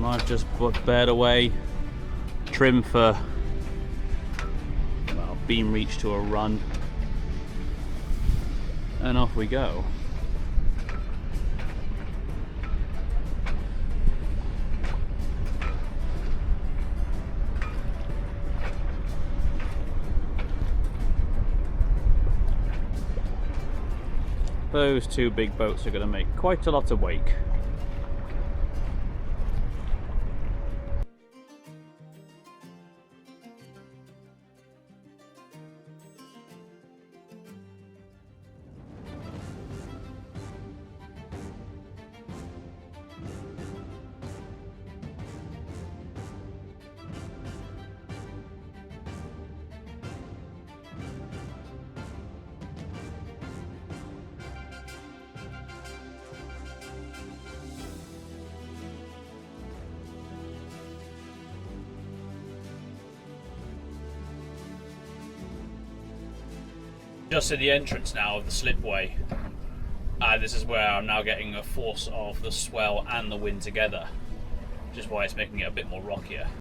I've just bared away trim for, well, beam reach to a run, and off we go. Those two big boats are going to make quite a lot of wake. Just at the entrance now of the Slipway, this is where I'm now getting a force of the swell and the wind together, which is why it's making it a bit more rockier.